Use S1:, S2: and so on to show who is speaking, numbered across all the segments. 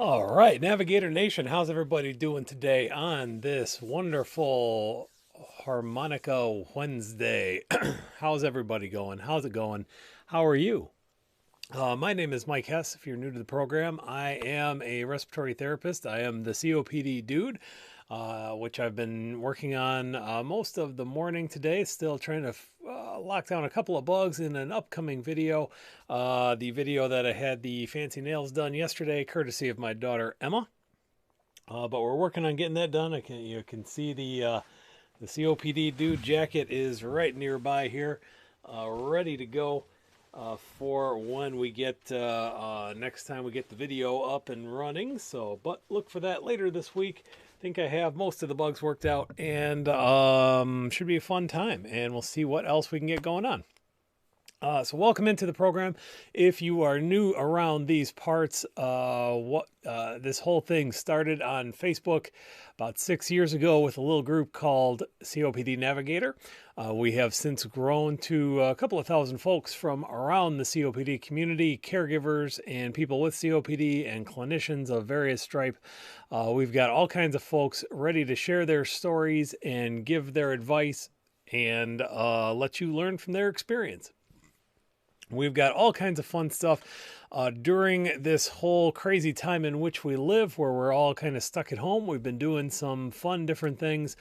S1: All right, Navigator Nation, how's everybody doing today on this wonderful Harmonica Wednesday? How's everybody going? How's it going? How are you? My name is Mike Hess. If you're new to the program, I am a respiratory therapist. I am the COPD dude, which I've been working on most of the morning today. Still trying to lock down a couple of bugs in an upcoming video. The video that I had the fancy nails done yesterday, courtesy of my daughter Emma. But we're working on getting that done. You can see the COPD dude jacket is right nearby here, ready to go for when we get next time we get the video up and running. So, but look for that later this week. I think I have most of the bugs worked out, and should be a fun time. And we'll see what else we can get going on. So welcome into the program. If you are new around these parts, this whole thing started on Facebook about 6 years ago with a little group called COPD Navigator. We have since grown to a couple of thousand folks from around the COPD community, caregivers and people with COPD and clinicians of various stripe. We've got all kinds of folks ready to share their stories and give their advice and let you learn from their experience. We've got all kinds of fun stuff during this whole crazy time in which we live, where we're all kind of stuck at home. We've been doing some fun different things,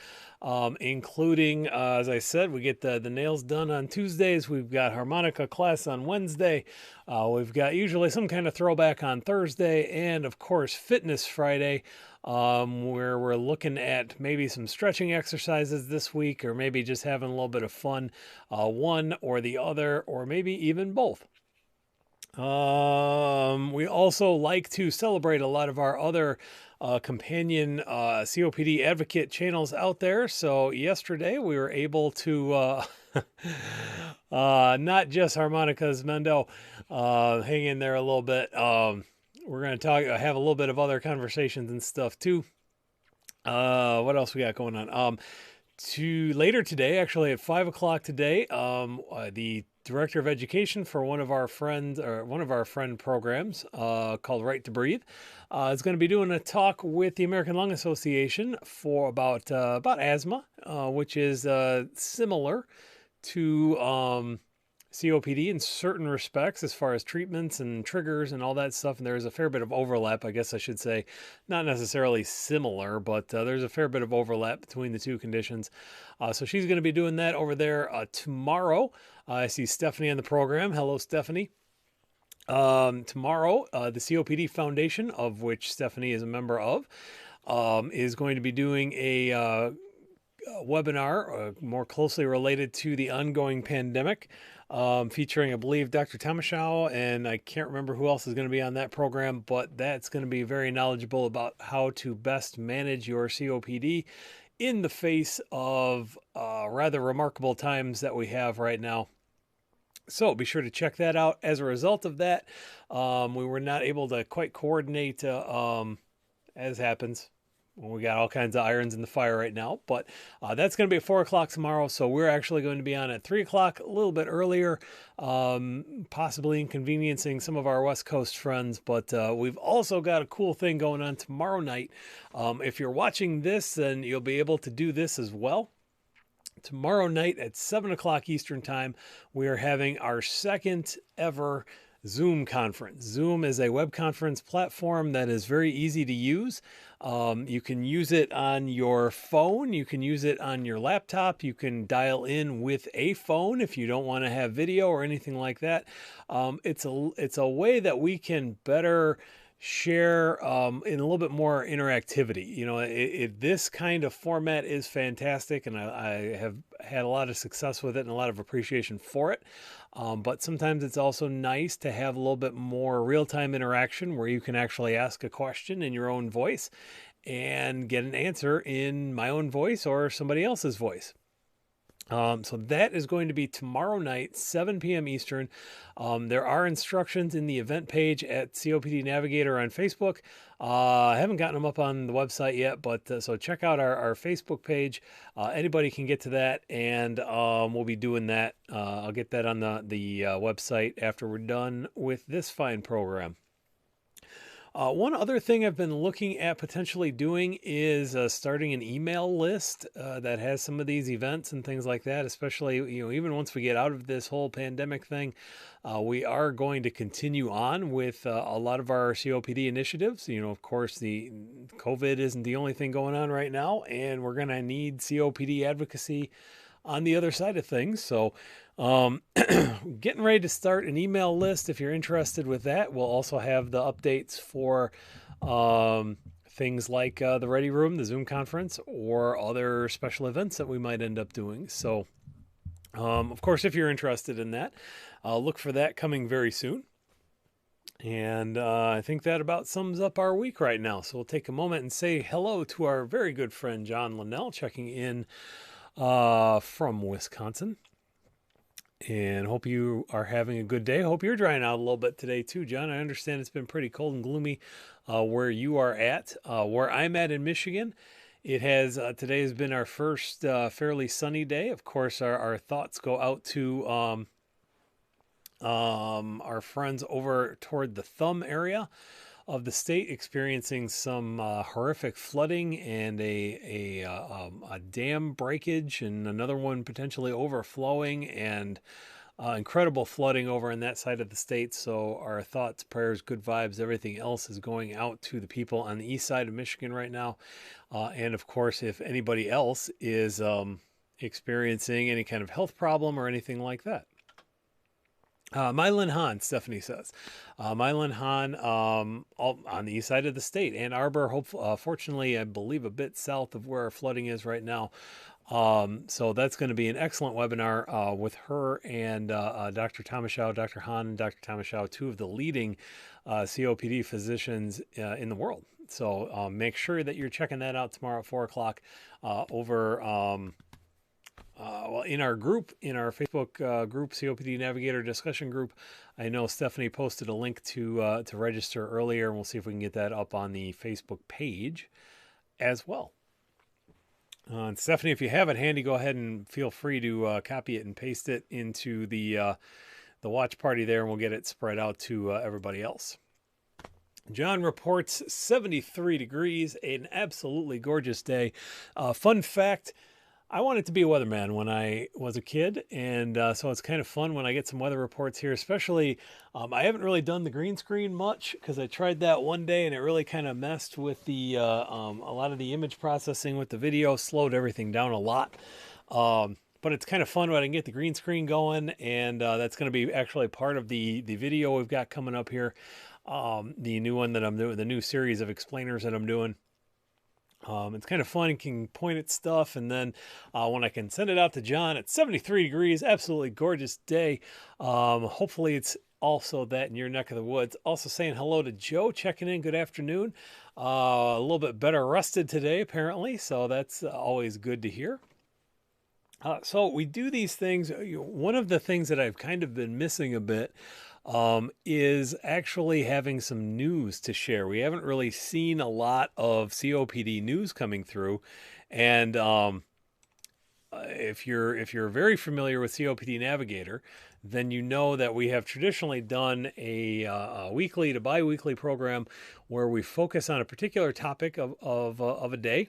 S1: including, as I said, we get the nails done on Tuesdays. We've got harmonica class on Wednesday. We've got usually some kind of throwback on Thursday, and of course, Fitness Friday, where we're looking at maybe some stretching exercises this week, or maybe just having a little bit of fun, one or the other, or maybe even both. We also like to celebrate a lot of our other companion COPD advocate channels out there. So yesterday we were able to not just Harmonicas Mendo, hang in there a little bit. We're going to have a little bit of other conversations and stuff too. What else we got going on? Later today, actually at 5 o'clock today, the director of education for one of our friend programs called Right to Breathe is going to be doing a talk with the American Lung Association for about asthma, which is similar to COPD in certain respects as far as treatments and triggers and all that stuff. And there's a fair bit of overlap, I guess I should say. Not necessarily similar, but there's a fair bit of overlap between the two conditions. So she's going to be doing that over there tomorrow. I see Stephanie on the program. Hello, Stephanie. Tomorrow, the COPD Foundation, of which Stephanie is a member of, is going to be doing a webinar more closely related to the ongoing pandemic, featuring, I believe, Dr. Tomashow, and I can't remember who else is going to be on that program, but that's going to be very knowledgeable about how to best manage your COPD in the face of rather remarkable times that we have right now. So be sure to check that out. As a result of that, we were not able to quite coordinate, as happens when we got all kinds of irons in the fire right now. But that's going to be at 4 o'clock tomorrow. So we're actually going to be on at 3 o'clock, a little bit earlier, possibly inconveniencing some of our West Coast friends. But we've also got a cool thing going on tomorrow night. If you're watching this, then you'll be able to do this as well. Tomorrow night at 7 o'clock Eastern Time, we are having our second ever Zoom conference. Zoom is a web conference platform that is very easy to use. You can use it on your phone. You can use it on your laptop. You can dial in with a phone if you don't want to have video or anything like that. It's a way that we can better share in a little bit more interactivity. You know, this kind of format is fantastic, and I have had a lot of success with it and a lot of appreciation for it. But sometimes it's also nice to have a little bit more real-time interaction where you can actually ask a question in your own voice and get an answer in my own voice or somebody else's voice. So that is going to be tomorrow night, 7 p.m. Eastern. There are instructions in the event page at COPD Navigator on Facebook. I haven't gotten them up on the website yet, but so check out our Facebook page. Anybody can get to that, and we'll be doing that. I'll get that on the website after we're done with this fine program. One other thing I've been looking at potentially doing is starting an email list that has some of these events and things like that, especially, even once we get out of this whole pandemic thing, we are going to continue on with a lot of our COPD initiatives. Of course, the COVID isn't the only thing going on right now, and we're going to need COPD advocacy on the other side of things. So, getting ready to start an email list if you're interested with that. We'll also have the updates for things like the Ready Room, the Zoom conference, or other special events that we might end up doing. So, of course, if you're interested in that, look for that coming very soon. And I think that about sums up our week right now. So we'll take a moment and say hello to our very good friend John Linnell, checking in from Wisconsin. And hope you are having a good day. Hope you're drying out a little bit today too, John. I understand it's been pretty cold and gloomy where you are at. Where I'm at in Michigan, it has today has been our first fairly sunny day. Of course, our thoughts go out to our friends over toward the Thumb area of the state, experiencing some horrific flooding and a dam breakage, and another one potentially overflowing, and incredible flooding over on that side of the state. So our thoughts, prayers, good vibes, everything else is going out to the people on the east side of Michigan right now. And of course, if anybody else is experiencing any kind of health problem or anything like that. Mylan Han, Stephanie says. Mylan Han, on the east side of the state. Ann Arbor, fortunately, I believe a bit south of where our flooding is right now. So that's going to be an excellent webinar with her and Dr. Tomashow, Dr. Han and Dr. Tomashow, two of the leading COPD physicians in the world. So make sure that you're checking that out tomorrow at 4 o'clock over... in our group, in our Facebook group, COPD Navigator discussion group, I know Stephanie posted a link to register earlier, and we'll see if we can get that up on the Facebook page as well. And Stephanie, if you have it handy, go ahead and feel free to copy it and paste it into the watch party there, and we'll get it spread out to everybody else. John reports 73 degrees, an absolutely gorgeous day. Fun fact, I wanted to be a weatherman when I was a kid, and so it's kind of fun when I get some weather reports here, especially I haven't really done the green screen much because I tried that one day and it really kind of messed with the a lot of the image processing with the video, slowed everything down a lot. But it's kind of fun when I can get the green screen going, and that's going to be actually part of the video we've got coming up here, the new one that I'm doing, the new series of explainers that I'm doing. It's kind of fun. You can point at stuff, and then when I can send it out to John, it's 73 degrees, absolutely gorgeous day. Hopefully it's also that in your neck of the woods. Also saying hello to Joe, checking in. Good afternoon. A little bit better rested today, apparently, so that's always good to hear. So we do these things. One of the things that I've kind of been missing a bit is actually having some news to share. We haven't really seen a lot of COPD news coming through, and if you're very familiar with COPD Navigator, then you know that we have traditionally done a weekly to bi-weekly program where we focus on a particular topic of a day.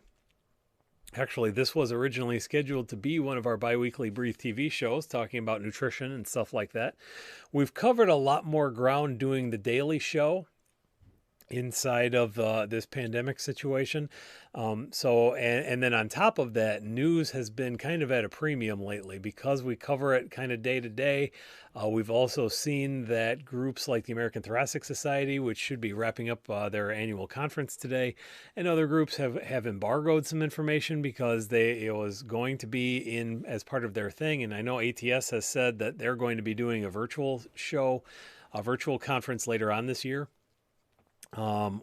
S1: Actually, this was originally scheduled to be one of our bi-weekly Breathe TV shows, talking about nutrition and stuff like that. We've covered a lot more ground doing the daily show inside of this pandemic situation. And then on top of that, news has been kind of at a premium lately because we cover it kind of day to day. We've also seen that groups like the American Thoracic Society, which should be wrapping up their annual conference today, and other groups have embargoed some information because it was going to be in as part of their thing. And I know ATS has said that they're going to be doing a virtual show, a virtual conference later on this year. So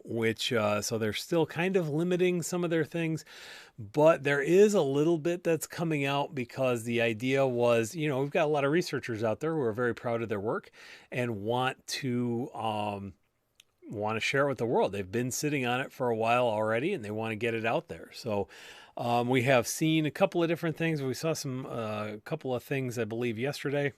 S1: they're still kind of limiting some of their things, but there is a little bit that's coming out because the idea was, we've got a lot of researchers out there who are very proud of their work and want to share it with the world. They've been sitting on it for a while already, and they want to get it out there. So we have seen a couple of different things. We saw a couple of things, I believe, yesterday.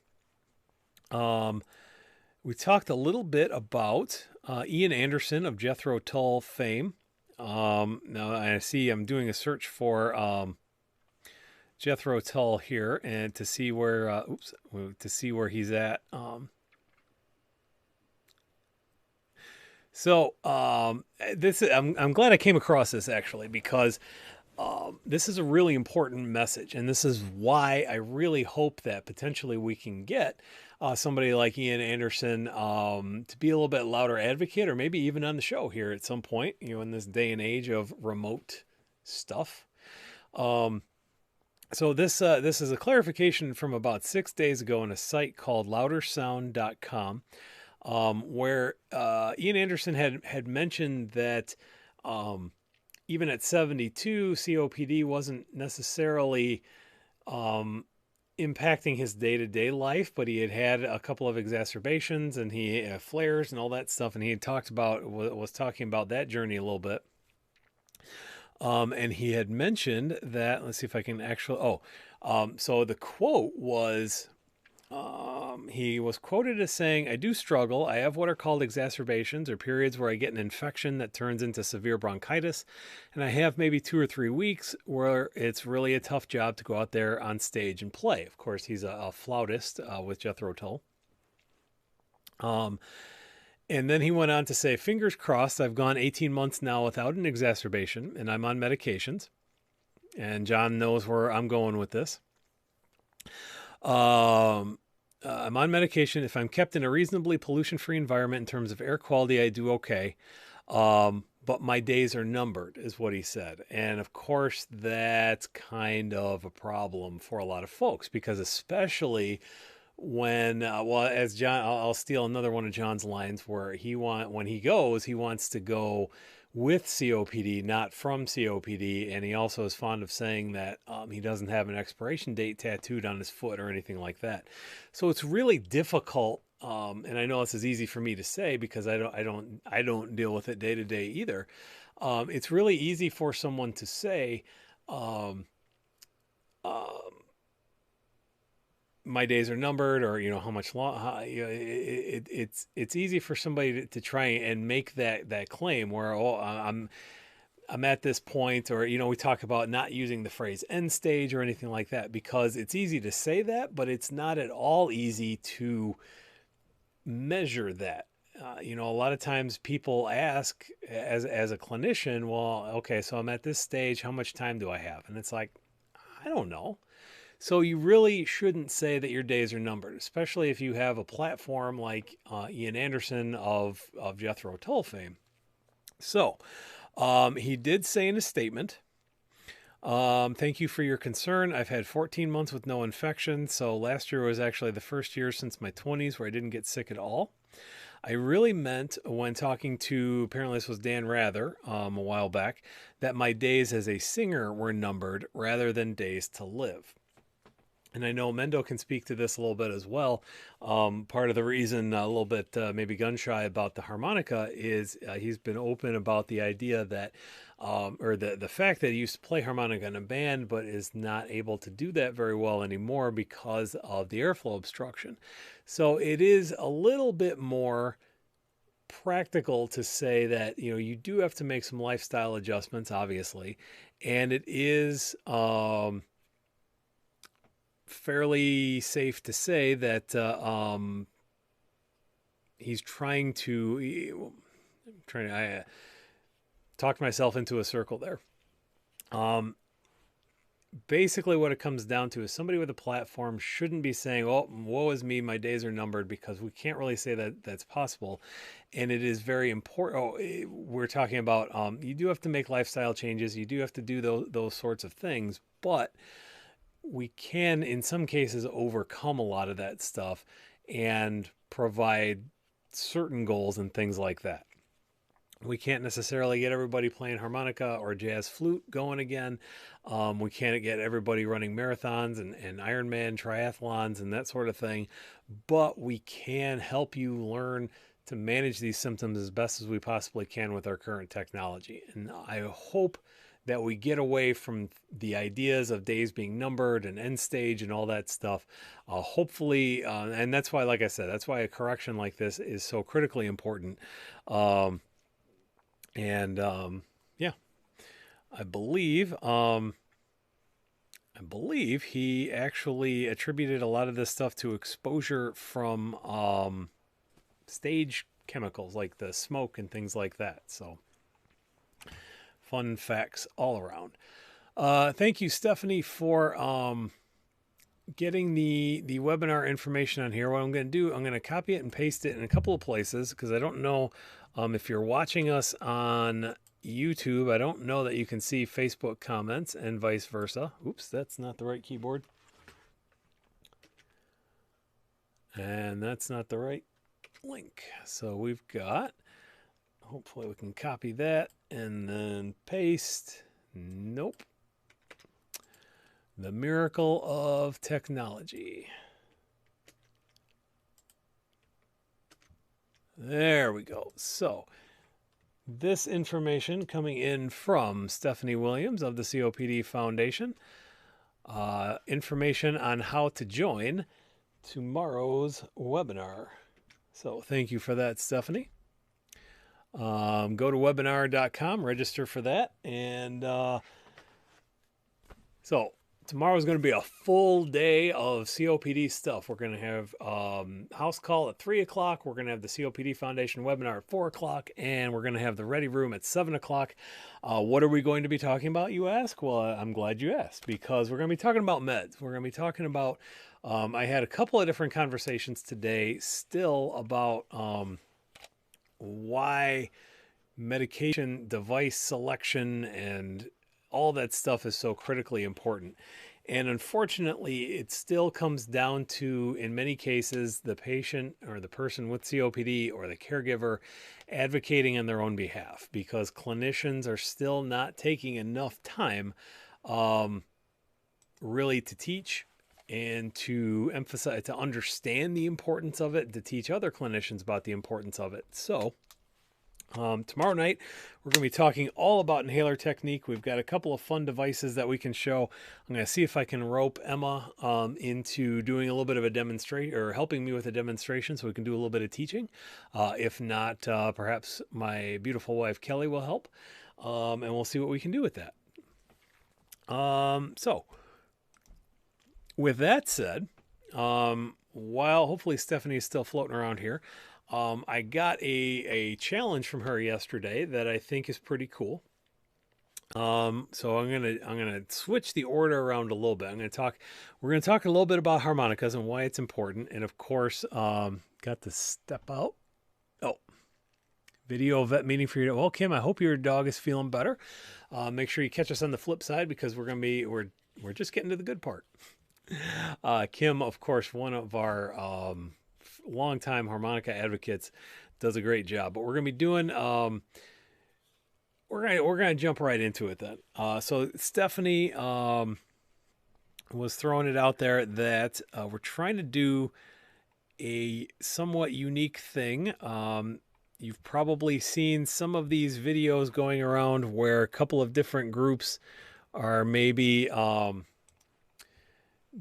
S1: We talked a little bit about Ian Anderson of Jethro Tull fame. Now I see I'm doing a search for Jethro Tull here, and to see where he's at. I'm glad I came across this actually, because this is a really important message, and this is why I really hope that potentially we can get somebody like Ian Anderson to be a little bit louder advocate, or maybe even on the show here at some point, in this day and age of remote stuff. So this is a clarification from about 6 days ago on a site called loudersound.com, where Ian Anderson had mentioned that even at 72, COPD wasn't necessarily impacting his day-to-day life, but he had a couple of exacerbations and he had flares and all that stuff, and he had was talking about that journey a little bit. And he had mentioned that, let's see if I can actually, so the quote was, he was quoted as saying, "I do struggle. I have what are called exacerbations, or periods where I get an infection that turns into severe bronchitis. And I have maybe 2 or 3 weeks where it's really a tough job to go out there on stage and play." Of course, he's a flautist with Jethro Tull. And then he went on to say, "Fingers crossed, I've gone 18 months now without an exacerbation, and I'm on medications." And John knows where I'm going with this. I'm on medication. If I'm kept in a reasonably pollution-free environment in terms of air quality, I do okay. But my days are numbered, is what he said. And of course, that's kind of a problem for a lot of folks, because especially when, as John, I'll steal another one of John's lines, where when he goes, he wants to go with COPD, not from COPD. And he also is fond of saying that he doesn't have an expiration date tattooed on his foot or anything like that. So it's really difficult. And I know this is easy for me to say because I don't deal with it day to day either. It's really easy for someone to say, my days are numbered, or how much long. It's easy for somebody to try and make that claim where, I'm at this point, or we talk about not using the phrase end stage or anything like that, because it's easy to say that, but it's not at all easy to measure that. A lot of times people ask as a clinician, well, okay, so I'm at this stage, how much time do I have? And it's like, I don't know. So you really shouldn't say that your days are numbered, especially if you have a platform like Ian Anderson of Jethro Tull fame. So he did say in a statement, "Thank you for your concern. I've had 14 months with no infection. So last year was actually the first year since my 20s where I didn't get sick at all. I really meant when talking to," apparently this was Dan Rather a while back, "that my days as a singer were numbered rather than days to live." And I know Mendo can speak to this a little bit as well. Part of the reason a little bit maybe gun shy about the harmonica is he's been open about the idea that, or the fact that he used to play harmonica in a band, but is not able to do that very well anymore because of the airflow obstruction. So it is a little bit more practical to say that, you do have to make some lifestyle adjustments, obviously. And it is, fairly safe to say that he's trying to. I talked myself into a circle there. Basically, what it comes down to is somebody with a platform shouldn't be saying, "Oh, woe is me, my days are numbered," because we can't really say that that's possible. And it is very important. We're talking about you do have to make lifestyle changes. You do have to do those sorts of things, but we can, in some cases, overcome a lot of that stuff and provide certain goals and things like that. We can't necessarily get everybody playing harmonica or jazz flute going again. We can't get everybody running marathons and Ironman triathlons and that sort of thing. But we can help you learn to manage these symptoms as best as we possibly can with our current technology. And I hope that we get away from the ideas of days being numbered and end stage and all that stuff. Hopefully, and that's why, like I said, that's why a correction like this is so critically important. Yeah, I believe he actually attributed a lot of this stuff to exposure from stage chemicals like the smoke and things like that. So fun facts all around. Thank you, Stephanie, for getting the webinar information on here. What I'm going to do, I'm going to copy it and paste it in a couple of places, because I don't know if you're watching us on YouTube, I don't know that you can see Facebook comments and vice versa. Oops, that's not the right keyboard. And that's not the right link. So we've got, hopefully we can copy that and then paste. Nope. The miracle of technology. There we go. So this information coming in from Stephanie Williams of the COPD Foundation. Information on how to join tomorrow's webinar. So thank you for that, Stephanie. Go to webinar.com, register for that. And so tomorrow's going to be a full day of COPD stuff. We're going to have house call at 3 o'clock. We're going to have the COPD Foundation webinar at 4 o'clock. And we're going to have the Ready Room at 7 o'clock. What are we going to be talking about, you ask? Well, I'm glad you asked, because we're going to be talking about meds. We're going to be talking about, I had a couple of different conversations today still about why medication device selection and all that stuff is so critically important. And unfortunately, it still comes down to, in many cases, the patient or the person with COPD or the caregiver advocating on their own behalf, because clinicians are still not taking enough time really to teach and to emphasize, to understand the importance of it, to teach other clinicians about the importance of it. So tomorrow night, we're going to be talking all about inhaler technique. We've got a couple of fun devices that we can show. I'm going to see if I can rope Emma into doing a little bit of a demonstration, or helping me with a demonstration, so we can do a little bit of teaching. If not, perhaps my beautiful wife Kelly will help, and we'll see what we can do with that. So with that said, while hopefully Stephanie is still floating around here, I got a challenge from her yesterday that I think is pretty cool. So I'm gonna switch the order around a little bit. We're gonna talk a little bit about harmonicas and why it's important, and of course, got to step out. Oh, video vet meeting for you. Well, Kim, I hope your dog is feeling better. Make sure you catch us on the flip side, because we're just getting to the good part. Kim, of course, one of our longtime harmonica advocates, does a great job. But we're going to be doing, we're going to jump right into it then. So Stephanie was throwing it out there that we're trying to do a somewhat unique thing. You've probably seen some of these videos going around where a couple of different groups are maybe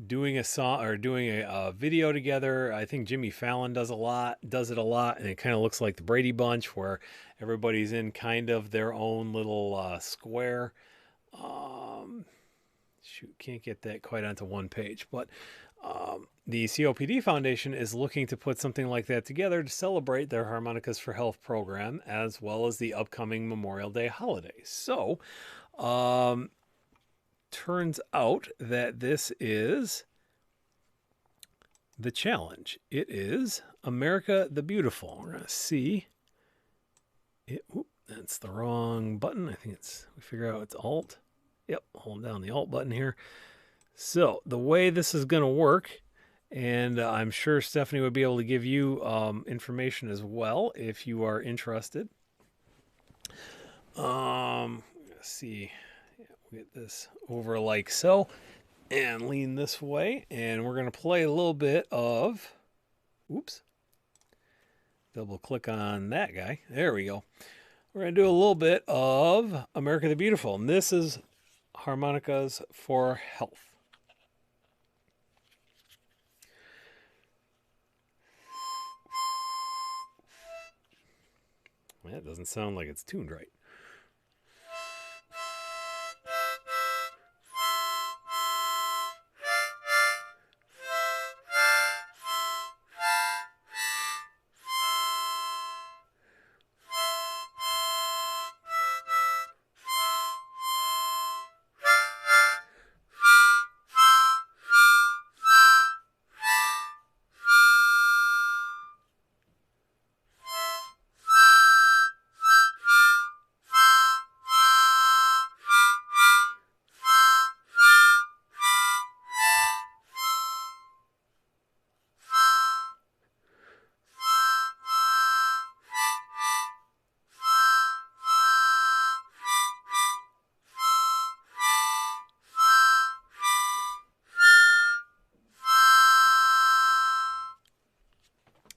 S1: doing a song or doing a video together. I think Jimmy Fallon does it a lot, and it kind of looks like the Brady Bunch, where everybody's in kind of their own little square. Shoot, can't get that quite onto one page, but the COPD Foundation is looking to put something like that together to celebrate their Harmonicas for Health program, as well as the upcoming Memorial Day holiday. So, turns out that this is the challenge. It is America the Beautiful. We're going to see it. Oop, that's the wrong button. I think we figure out it's Alt. Yep, hold down the Alt button here. So the way this is going to work, and I'm sure Stephanie would be able to give you information as well if you are interested. Let's see. Get this over like so, and lean this way, and we're going to play a little bit of, oops, double click on that guy. There we go. We're going to do a little bit of America the Beautiful, and this is Harmonicas for Health. That doesn't sound like it's tuned right.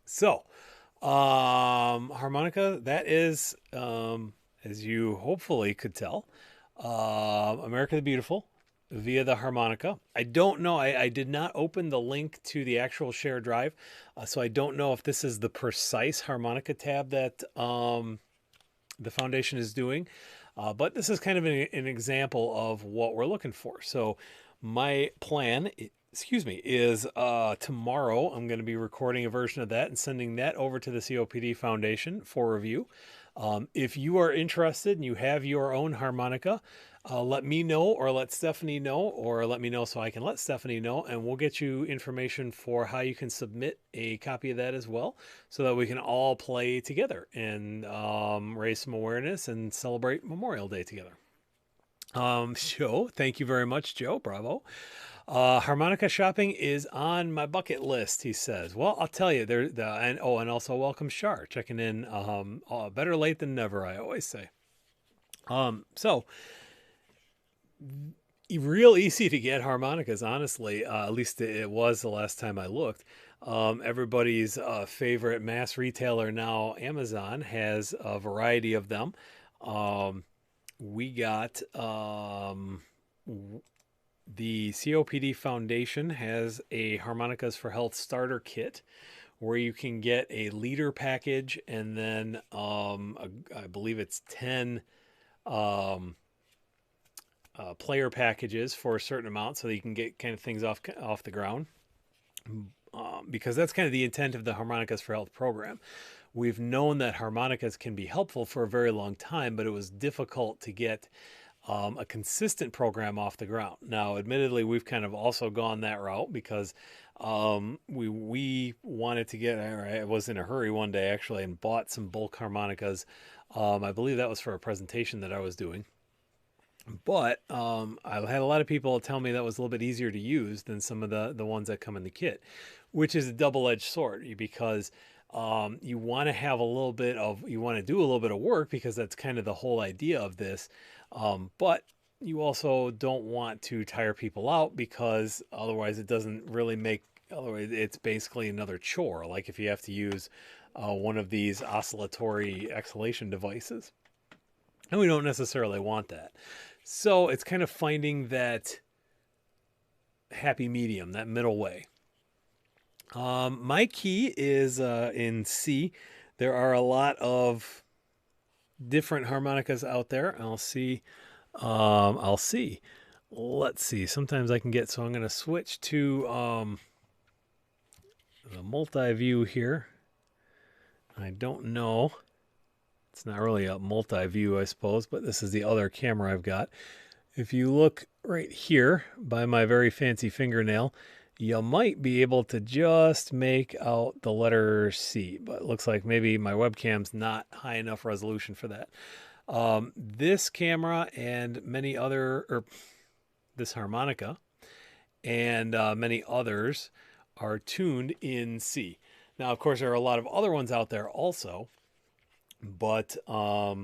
S1: So, harmonica, that is, as you hopefully could tell, America the Beautiful via the harmonica. I don't know. I did not open the link to the actual share drive, so I don't know if this is the precise harmonica tab that the foundation is doing. But this is kind of an example of what we're looking for. So my plan, is tomorrow I'm going to be recording a version of that and sending that over to the COPD Foundation for review. If you are interested and you have your own harmonica, let me know, or let Stephanie know, or let me know so I can let Stephanie know, and we'll get you information for how you can submit a copy of that as well, so that we can all play together and raise some awareness and celebrate Memorial Day together. Joe, thank you very much, Joe. Bravo. Harmonica shopping is on my bucket list, he says. Well, I'll tell you, and also welcome Shar checking in. Better late than never, I always say. So real easy to get harmonicas, honestly. At least it was the last time I looked. Everybody's favorite mass retailer now, Amazon, has a variety of them. We got the COPD Foundation has a Harmonicas for Health starter kit where you can get a liter package and then I believe it's 10 player packages for a certain amount, so that you can get kind of things off the ground. Because that's kind of the intent of the Harmonicas for Health program. We've known that harmonicas can be helpful for a very long time, but it was difficult to get a consistent program off the ground. Now, admittedly, we've kind of also gone that route because we wanted to get, I was in a hurry one day actually and bought some bulk harmonicas. I believe that was for a presentation that I was doing. But I had a lot of people tell me that was a little bit easier to use than some of the ones that come in the kit, which is a double-edged sword, because you want to have you want to do a little bit of work, because that's kind of the whole idea of this. But you also don't want to tire people out, because otherwise it doesn't really otherwise it's basically another chore. Like if you have to use one of these oscillatory exhalation devices, and we don't necessarily want that. So it's kind of finding that happy medium, that middle way. My key is in C. There are a lot of different harmonicas out there. I'll see. Let's see. Sometimes I can get, so I'm going to switch to the multi-view here. I don't know. It's not really a multi-view, I suppose, but this is the other camera I've got. If you look right here by my very fancy fingernail, you might be able to just make out the letter C, but it looks like maybe my webcam's not high enough resolution for that. This camera and this harmonica and many others are tuned in C. Now, of course, there are a lot of other ones out there also, but a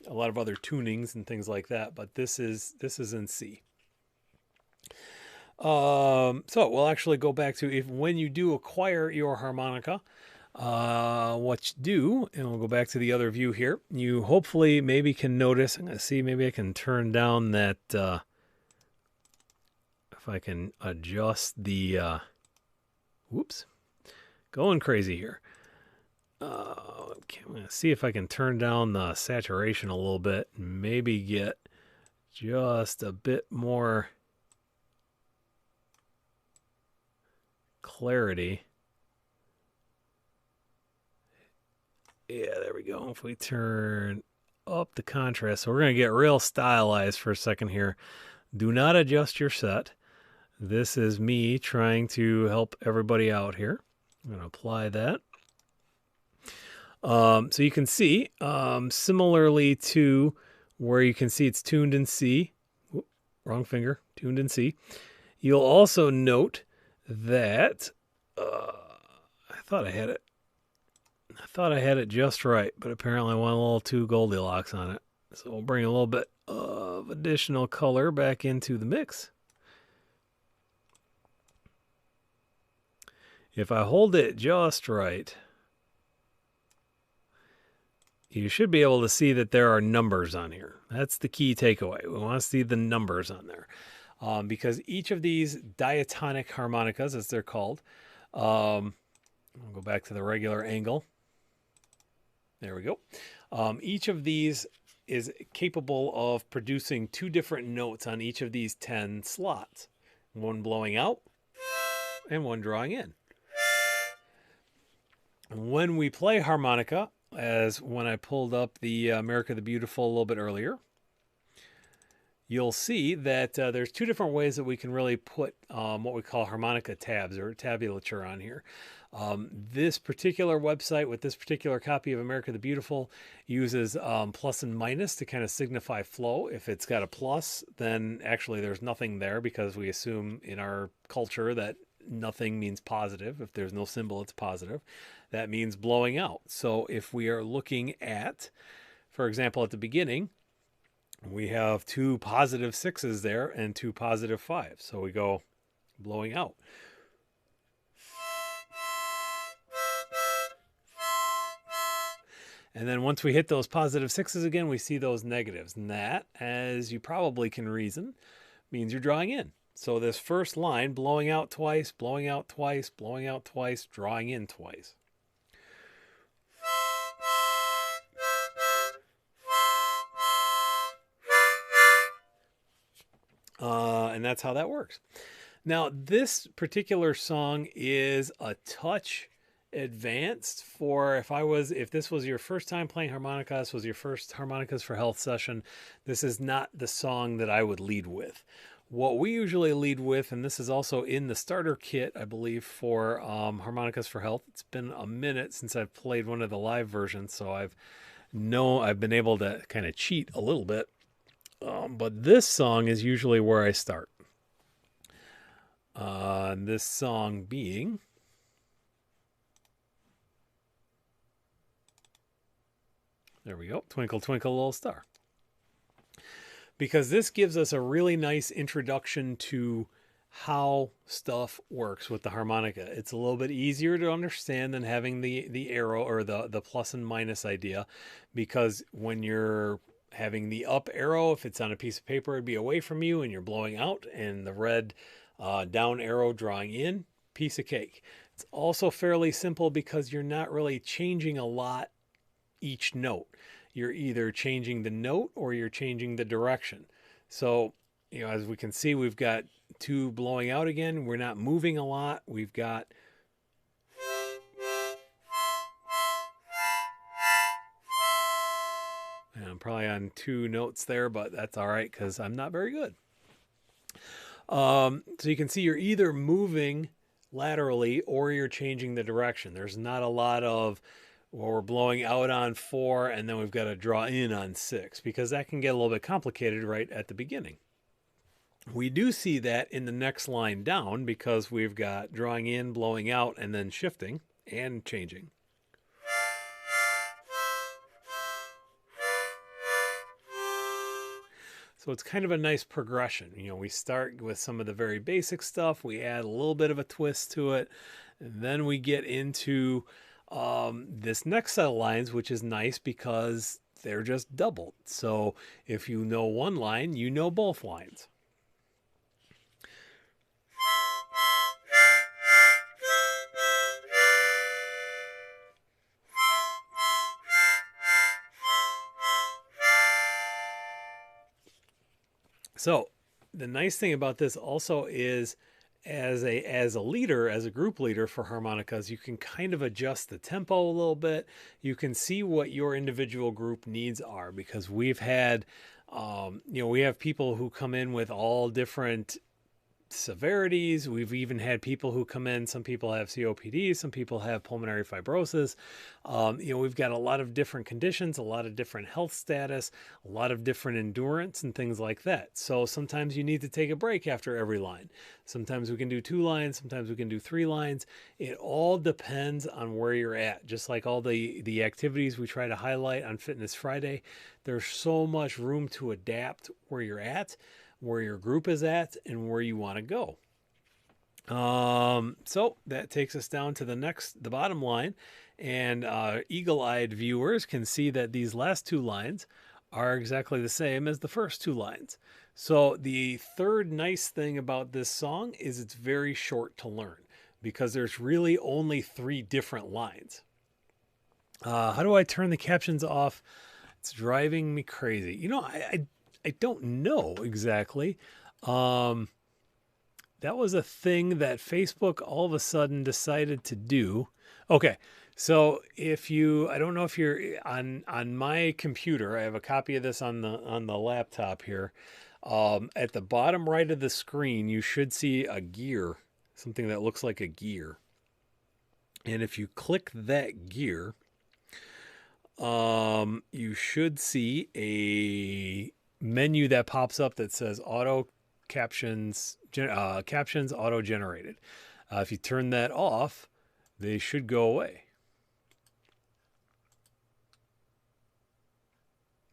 S1: lot of other tunings and things like that. But this is in C. So we'll actually go back to when you do acquire your harmonica, what you do, and we'll go back to the other view here. You hopefully maybe can notice, I'm going to see, maybe I can turn down that, if I can adjust the, whoops, going crazy here. Okay, I'm going to see if I can turn down the saturation a little bit and maybe get just a bit more clarity. Yeah, there we go. If we turn up the contrast, so we're going to get real stylized for a second here. Do not adjust your set. This is me trying to help everybody out here. I'm going to apply that. So you can see, similarly to where you can see it's tuned in C, whoop, wrong finger, tuned in C, you'll also note that, I thought I had it just right, but apparently I went a little too Goldilocks on it. So we'll bring a little bit of additional color back into the mix. If I hold it just right, you should be able to see that there are numbers on here. That's the key takeaway. We want to see the numbers on there. Because each of these diatonic harmonicas, as they're called, I'll go back to the regular angle. There we go. Each of these is capable of producing two different notes on each of these 10 slots. One blowing out and one drawing in. When we play harmonica, as when I pulled up the America the Beautiful a little bit earlier, you'll see that there's two different ways that we can really put what we call harmonica tabs or tabulature on here. This particular website with this particular copy of America the Beautiful uses plus and minus to kind of signify flow. If it's got a plus, then actually there's nothing there because we assume in our culture that nothing means positive. If there's no symbol, it's positive. That means blowing out. So if we are looking at, for example, at the beginning, we have two positive 6s there and two positive 5s. So we go blowing out. And then once we hit those positive 6s again, we see those negatives. And that, as you probably can reason, means you're drawing in. So this first line, blowing out twice, blowing out twice, blowing out twice, drawing in twice. And that's how that works. Now, this particular song is a touch advanced for if this was your first time playing harmonica, this was your first Harmonicas for Health session, this is not the song that I would lead with. What we usually lead with, and this is also in the starter kit, I believe, for Harmonicas for Health. It's been a minute since I've played one of the live versions, so I've been able to kind of cheat a little bit. But this song is usually where I start. This song being there we go, Twinkle Twinkle Little Star. Because this gives us a really nice introduction to how stuff works with the harmonica. It's a little bit easier to understand than having the arrow or the plus and minus idea, because when you're having the up arrow, if it's on a piece of paper, it'd be away from you and you're blowing out, and the red down arrow drawing in, piece of cake. It's also fairly simple because you're not really changing a lot each note. You're either changing the note or you're changing the direction. So, as we can see, we've got two blowing out again. We're not moving a lot. We've got and I'm probably on two notes there, but that's all right because I'm not very good. So you can see you're either moving laterally or you're changing the direction. There's not a lot of, well, we're blowing out on 4 and then we've got to draw in on 6, because that can get a little bit complicated right at the beginning. We do see that in the next line down because we've got drawing in, blowing out, and then shifting and changing. So it's kind of a nice progression. We start with some of the very basic stuff. We add a little bit of a twist to it. And then we get into this next set of lines, which is nice because they're just doubled. So if you know one line, you know both lines. So the nice thing about this also is as a leader, as a group leader for harmonicas, you can kind of adjust the tempo a little bit. You can see what your individual group needs are, because we've had we have people who come in with all different severities. We've even had people who come in, some people have COPD, some people have pulmonary fibrosis. We've got a lot of different conditions, a lot of different health status, a lot of different endurance and things like that. So sometimes you need to take a break after every line. Sometimes we can do 2 lines, sometimes we can do 3 lines. It all depends on where you're at. Just like all the activities we try to highlight on Fitness Friday, there's so much room to adapt where you're at, where your group is at, and where you want to go. So that takes us down to the bottom line, and eagle-eyed viewers can see that these last 2 lines are exactly the same as the first 2 lines. So the third nice thing about this song is it's very short to learn, because there's really only 3 different lines. How do I turn the captions off? It's driving me crazy. I don't know exactly. That was a thing that Facebook all of a sudden decided to do. Okay, so I don't know if you're on my computer. I have a copy of this on the laptop here. At the bottom right of the screen, you should see a gear, something that looks like a gear. And if you click that gear, you should see a menu that pops up that says auto captions auto generated. If you turn that off, they should go away.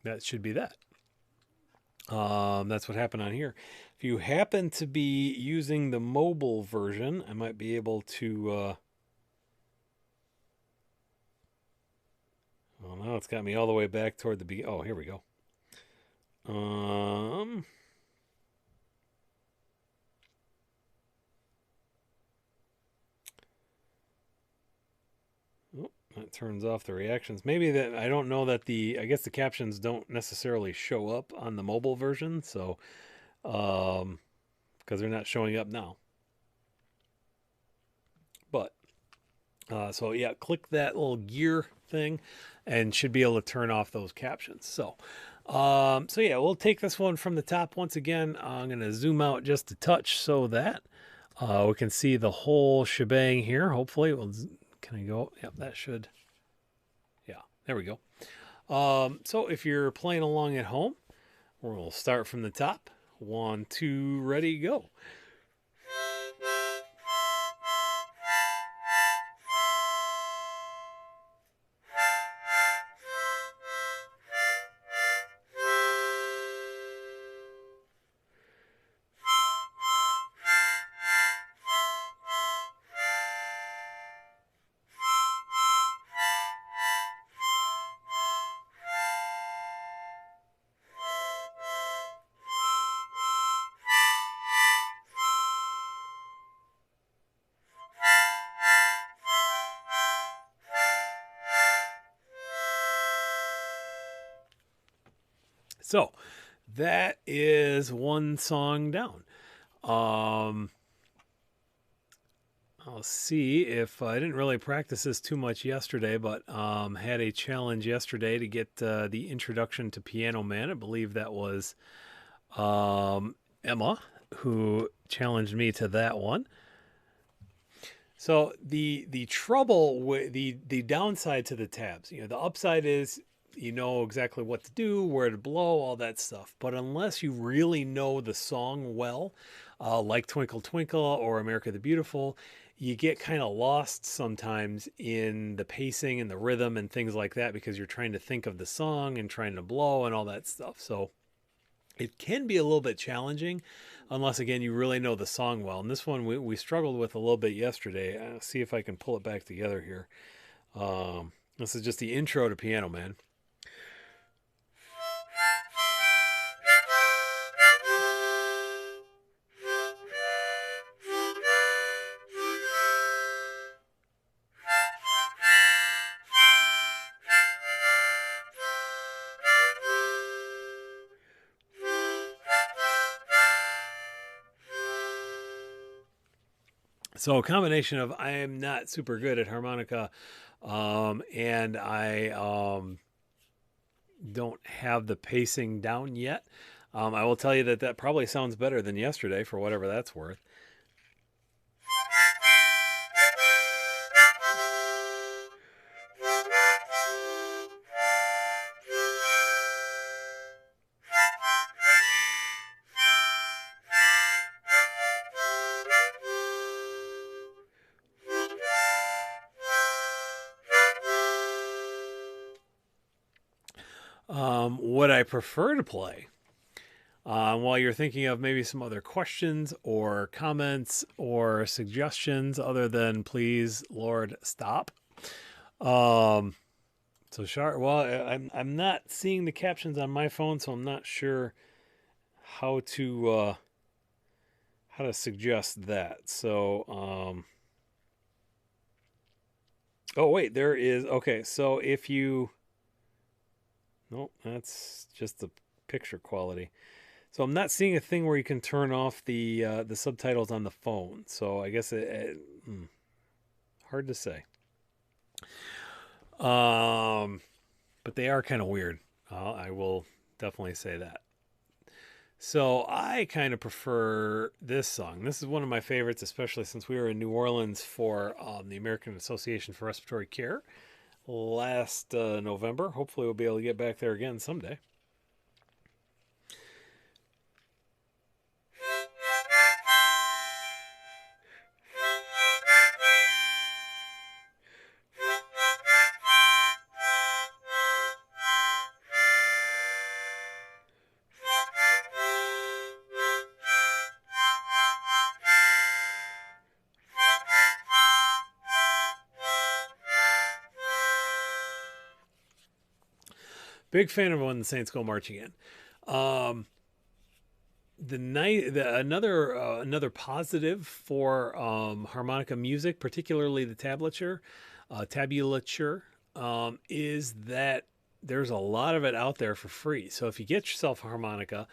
S1: That should be that. That's what happened on here. If you happen to be using the mobile version, I might be able to well, now it's got me all the way back toward the beginning. Oh, here we go. Oh, that turns off the reactions. Maybe that, I don't know that I guess the captions don't necessarily show up on the mobile version, so because they're not showing up now. But so yeah, click that little gear thing and should be able to turn off those captions. So yeah, we'll take this one from the top once again. I'm going to zoom out just a touch so that we can see the whole shebang here. Hopefully, can I go? Yep, that should. Yeah, there we go. So if you're playing along at home, we'll start from the top. 1, 2, ready, go. So that is one song down. I'll see if I didn't really practice this too much yesterday, but had a challenge yesterday to get the Introduction to Piano Man. I believe that was Emma who challenged me to that one. So the trouble with the downside to the tabs, the upside is you know exactly what to do, where to blow, all that stuff. But unless you really know the song well, like Twinkle Twinkle or America the Beautiful, you get kind of lost sometimes in the pacing and the rhythm and things like that, because you're trying to think of the song and trying to blow and all that stuff. So it can be a little bit challenging unless, again, you really know the song well. And this one we struggled with a little bit yesterday. I'll see if I can pull it back together here. This is just the intro to Piano Man. So a combination of I am not super good at harmonica, and I don't have the pacing down yet. I will tell you that that probably sounds better than yesterday, for whatever that's worth. What I prefer to play, while you're thinking of maybe some other questions or comments or suggestions other than please, Lord, stop. Um, so sure. Well, I'm not seeing the captions on my phone, so I'm not sure how to suggest that. So oh wait, there is. Okay, so if you, nope, that's just the picture quality. So I'm not seeing a thing where you can turn off the subtitles on the phone. So I guess hard to say. But they are kind of weird. I will definitely say that. So I kind of prefer this song. This is one of my favorites, especially since we were in New Orleans for the American Association for Respiratory Care last November. Hopefully we'll be able to get back there again someday. Big fan of When the Saints Go Marching In. Another positive for harmonica music, particularly the tablature, is that there's a lot of it out there for free. So if you get yourself a harmonica,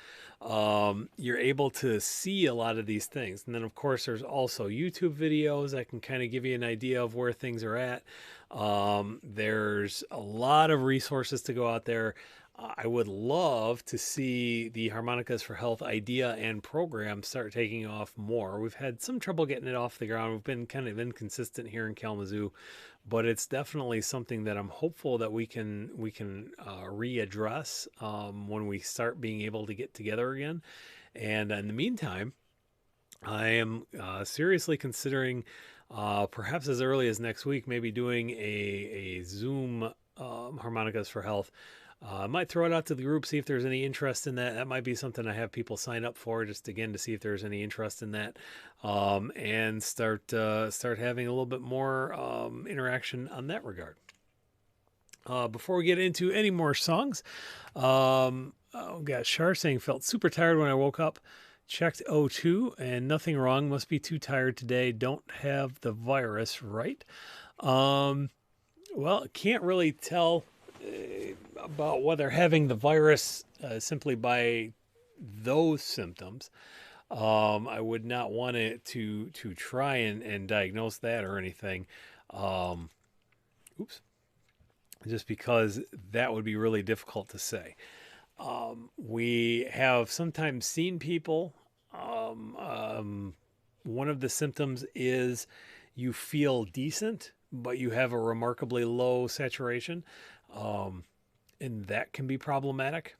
S1: you're able to see a lot of these things. And then, of course, there's also YouTube videos that can kind of give you an idea of where things are at. There's a lot of resources to go out there. I would love to see the Harmonicas for Health idea and program start taking off more. We've had some trouble getting it off the ground. We've been kind of inconsistent here in Kalamazoo, but it's definitely something that I'm hopeful that we can readdress when we start being able to get together again. And in the meantime, I am seriously considering, perhaps as early as next week, maybe doing a Zoom Harmonicas for Health. I might throw it out to the group, see if there's any interest in that. That might be something I have people sign up for, just again to see if there's any interest in that, and start having a little bit more interaction on that regard. Before we get into any more songs, oh gosh, Shar saying felt super tired when I woke up. Checked O2 and nothing wrong. Must be too tired today. Don't have the virus, right? Well, can't really tell about whether having the virus simply by those symptoms. I would not want it to try and diagnose that or anything. Oops. Just because that would be really difficult to say. We have sometimes seen people. One of the symptoms is you feel decent, but you have a remarkably low saturation. And that can be problematic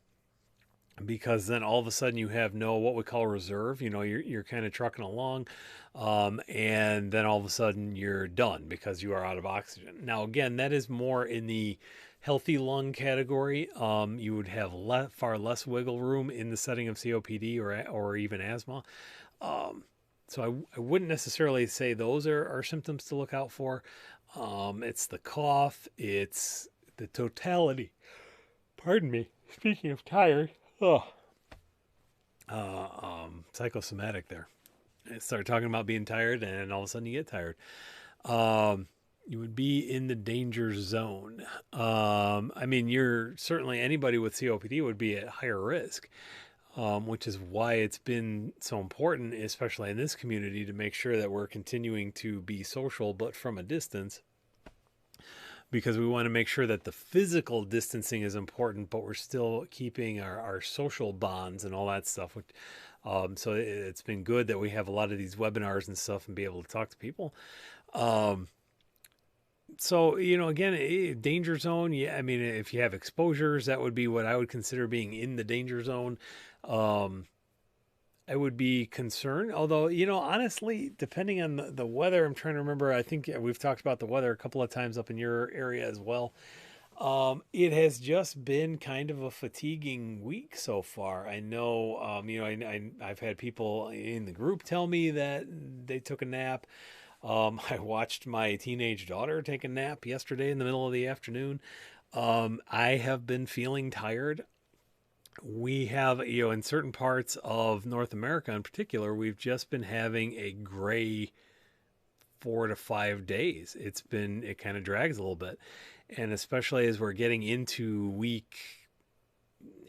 S1: because then all of a sudden you have no what we call reserve. You know, you're kind of trucking along, and then all of a sudden you're done because you are out of oxygen. Now, again, that is more in the healthy lung category. You would have far less wiggle room in the setting of COPD or even asthma. So I wouldn't necessarily say those are symptoms to look out for. It's the cough, it's the totality. Pardon me. Speaking of tired, oh, psychosomatic there. I start talking about being tired, and all of a sudden you get tired. You would be in the danger zone. I mean, you're certainly anybody with COPD would be at higher risk, which is why it's been so important, especially in this community, to make sure that we're continuing to be social, but from a distance, because we want to make sure that the physical distancing is important, but we're still keeping our social bonds and all that stuff. So it's been good that we have a lot of these webinars and stuff and be able to talk to people. So, again, danger zone. Yeah, I mean, if you have exposures, that would be what I would consider being in the danger zone. I would be concerned. Although, honestly, depending on the weather, I'm trying to remember. I think we've talked about the weather a couple of times up in your area as well. It has just been kind of a fatiguing week so far. I know, I've had people in the group tell me that they took a nap. I watched my teenage daughter take a nap yesterday in the middle of the afternoon. I have been feeling tired. We have, in certain parts of North America in particular, we've just been having a gray 4 to 5 days. It kind of drags a little bit. And especially as we're getting into week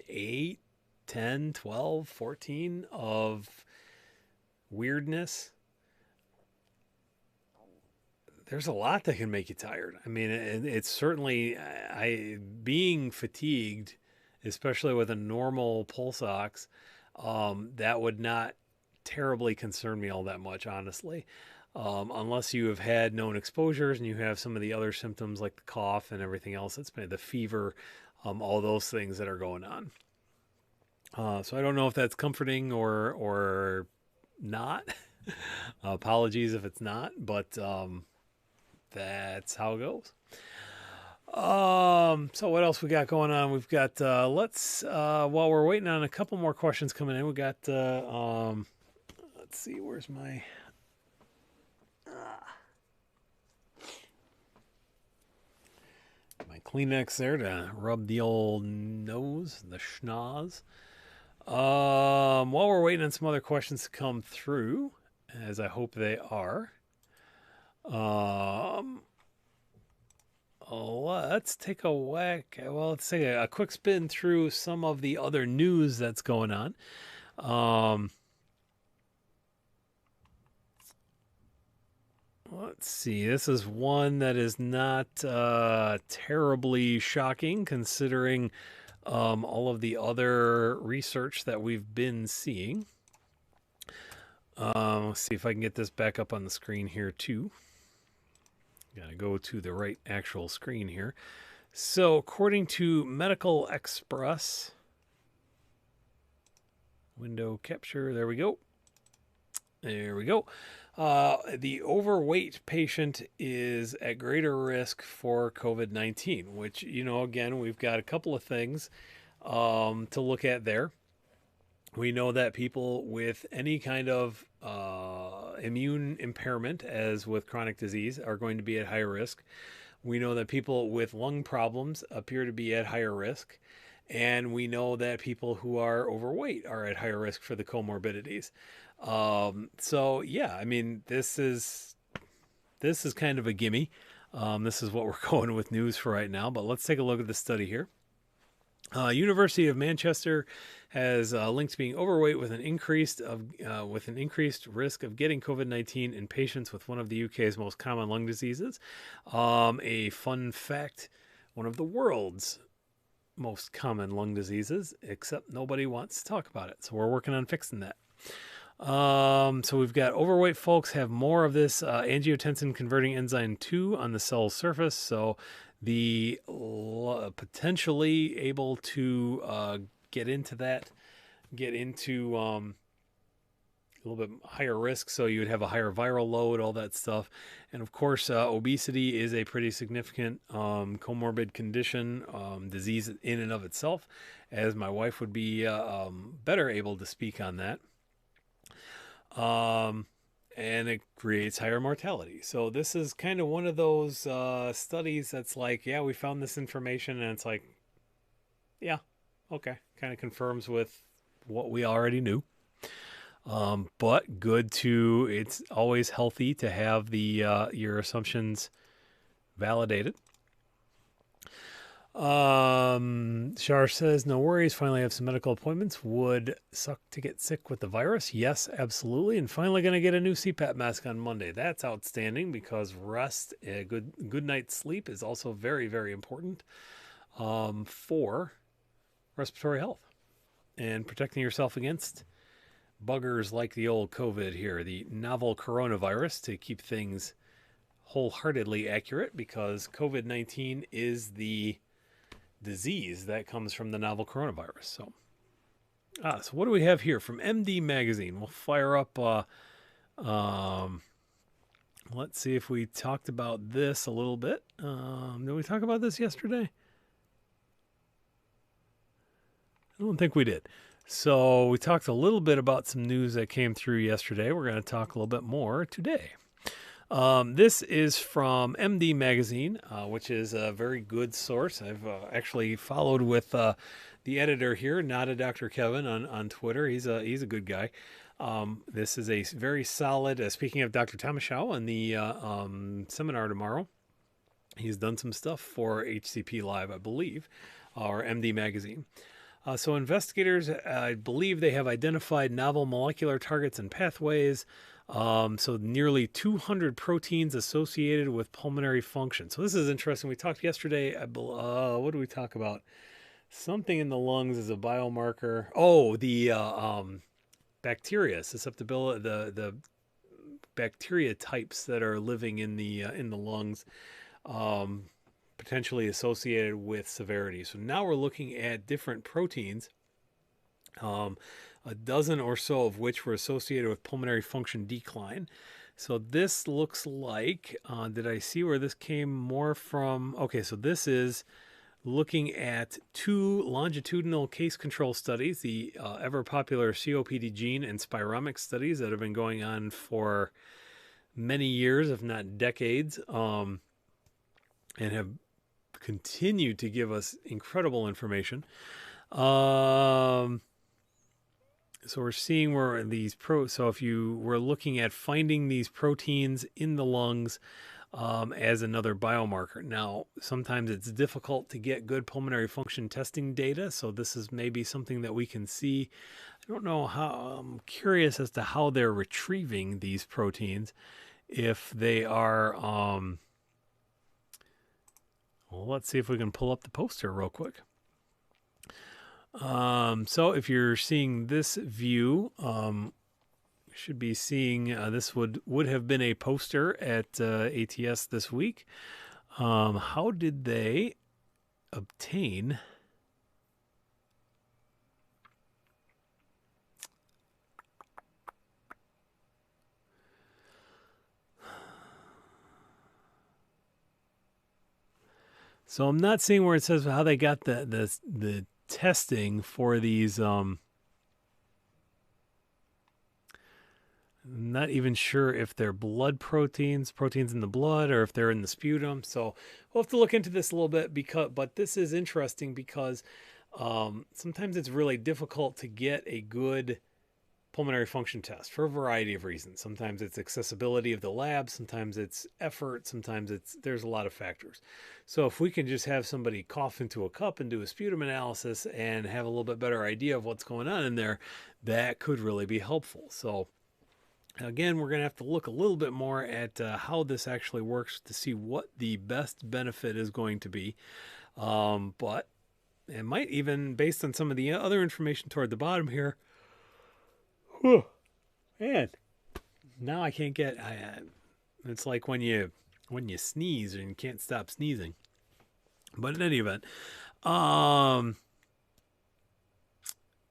S1: 8, 10, 12, 14 of weirdness, there's a lot that can make you tired. I mean, it's certainly, being fatigued, especially with a normal pulse ox, that would not terribly concern me all that much, honestly. Unless you have had known exposures and you have some of the other symptoms like the cough and everything else that's been the fever, all those things that are going on. So I don't know if that's comforting or not. Apologies if it's not, but that's how it goes. So what else we got going on? We've got while we're waiting on a couple more questions coming in, we got let's see, where's my Kleenex there to rub the old nose, the schnoz. While we're waiting on some other questions to come through, as I hope they are, let's take a whack. Well, let's take a quick spin through some of the other news that's going on. Let's see. This is one that is not terribly shocking, considering all of the other research that we've been seeing. Let's see if I can get this back up on the screen here too. Got to go to the right actual screen here. So, according to Medical Express, window capture, there we go. There we go. The overweight patient is at greater risk for COVID-19, which, again, we've got a couple of things to look at there. We know that people with any kind of immune impairment, as with chronic disease, are going to be at higher risk. We know that people with lung problems appear to be at higher risk. And we know that people who are overweight are at higher risk for the comorbidities. So, yeah, I mean, this is kind of a gimme. This is what we're going with news for right now. But let's take a look at the study here. University of Manchester has linked being overweight with an increased risk of getting COVID-19 in patients with one of the UK's most common lung diseases. A fun fact: one of the world's most common lung diseases, except nobody wants to talk about it. So we're working on fixing that. So we've got overweight folks have more of this angiotensin converting enzyme 2 on the cell's surface. So the potentially able to get into a little bit higher risk. So you would have a higher viral load, all that stuff. And of course, obesity is a pretty significant comorbid condition, disease in and of itself, as my wife would be better able to speak on that. and it creates higher mortality. So this is kind of one of those studies that's like, yeah, we found this information, and it's like, yeah, okay, kind of confirms with what we already knew. But good to, it's always healthy to have the your assumptions validated. Shar says, no worries. Finally have some medical appointments. Would suck to get sick with the virus. Yes, absolutely. And finally going to get a new CPAP mask on Monday. That's outstanding because rest, a good night's sleep is also very, very important for respiratory health and protecting yourself against buggers like the old COVID here, the novel coronavirus, to keep things wholeheartedly accurate, because COVID-19 is the disease that comes from the novel coronavirus. So what do we have here from MD Magazine? We'll fire up. Let's see if we talked about this a little bit. Did we talk about this yesterday? I don't think we did. So we talked a little bit about some news that came through yesterday. We're going to talk a little bit more today. This is from MD Magazine, which is a very good source. I've actually followed with the editor here, not a Dr. Kevin, on Twitter. He's a good guy. This is a very solid, speaking of Dr. Thomas Shaw and the seminar tomorrow, he's done some stuff for HCP Live, I believe, or MD Magazine. So investigators, I believe they have identified novel molecular targets and pathways. So nearly 200 proteins associated with pulmonary function. So this is interesting. We talked yesterday, what did we talk about? Something in the lungs is a biomarker. Oh, the bacteria, susceptibility, the bacteria types that are living in the lungs, potentially associated with severity. So now we're looking at different proteins, a dozen or so of which were associated with pulmonary function decline. So this looks like, did I see where this came more from? Okay, so this is looking at 2 longitudinal case control studies, the ever popular COPD gene and spiromic studies that have been going on for many years, if not decades, and have continued to give us incredible information. So we're seeing where these so if you were looking at finding these proteins in the lungs as another biomarker. Now, sometimes it's difficult to get good pulmonary function testing data, so this is maybe something that we can see. I don't know how, I'm curious as to how they're retrieving these proteins, if they are, well, let's see if we can pull up the poster real quick. So if you're seeing this view, you should be seeing, this would have been a poster at ATS this week. How did they obtain So I'm not seeing where it says how they got the testing for these. I'm not even sure if they're blood proteins in the blood, or if they're in the sputum. So we'll have to look into this a little bit, but this is interesting because sometimes it's really difficult to get a good pulmonary function test for a variety of reasons. Sometimes it's accessibility of the lab, sometimes it's effort, sometimes there's a lot of factors. So if we can just have somebody cough into a cup and do a sputum analysis and have a little bit better idea of what's going on in there, that could really be helpful. So again, we're going to have to look a little bit more at how this actually works to see what the best benefit is going to be. But it might even, based on some of the other information toward the bottom here, whew, man, now I can't get, it's like when you sneeze and you can't stop sneezing. But in any event,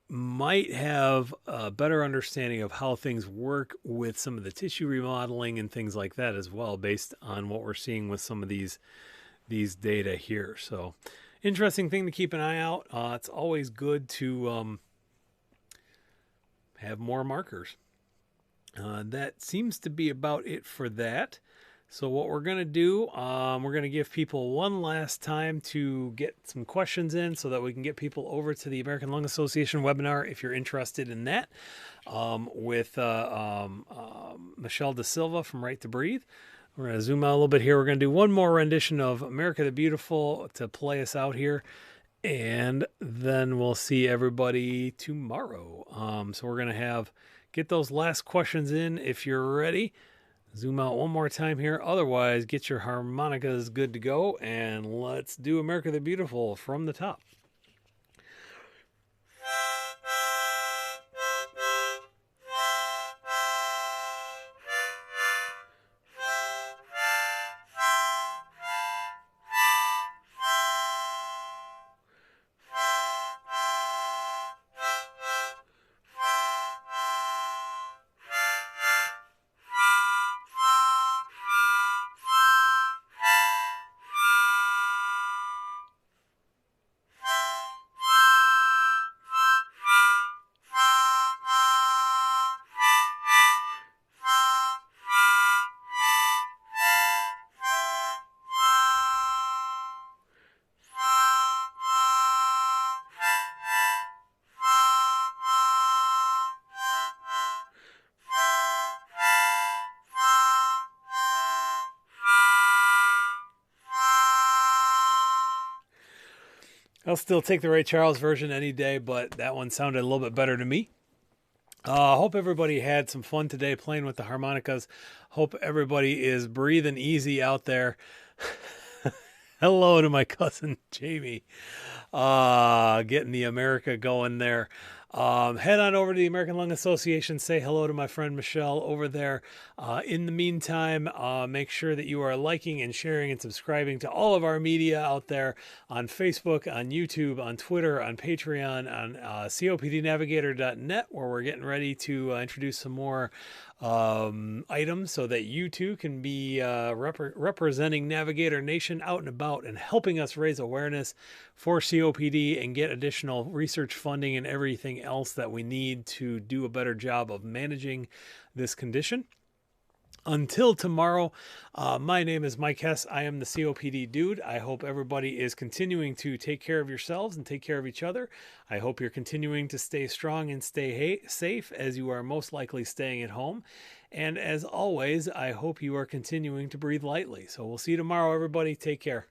S1: might have a better understanding of how things work with some of the tissue remodeling and things like that as well, based on what we're seeing with some of these data here. So interesting thing to keep an eye out. It's always good to have more markers. That seems to be about it for that. So what we're going to do, we're going to give people one last time to get some questions in so that we can get people over to the American Lung Association webinar if you're interested in that, with Michelle Da Silva from Right to Breathe. We're going to zoom out a little bit here. We're going to do one more rendition of America the Beautiful to play us out here. And then we'll see everybody tomorrow. So we're going to get those last questions in if you're ready. Zoom out one more time here. Otherwise, get your harmonicas good to go. And let's do America the Beautiful from the top. I'll still take the Ray Charles version any day, but that one sounded a little bit better to me. Hope everybody had some fun today playing with the harmonicas. Hope everybody is breathing easy out there. Hello to my cousin Jamie. Getting the America going there. Head on over to the American Lung Association. Say hello to my friend Michelle over there. In the meantime, make sure that you are liking and sharing and subscribing to all of our media out there on Facebook, on YouTube, on Twitter, on Patreon, on copdnavigator.net, where we're getting ready to introduce some more items so that you too can be representing Navigator Nation out and about and helping us raise awareness for COPD and get additional research funding and everything else that we need to do a better job of managing this condition. Until tomorrow, my name is Mike Hess. I am the COPD dude. I hope everybody is continuing to take care of yourselves and take care of each other. I hope you're continuing to stay strong and stay safe, as you are most likely staying at home. And as always, I hope you are continuing to breathe lightly. So we'll see you tomorrow, everybody. Take care.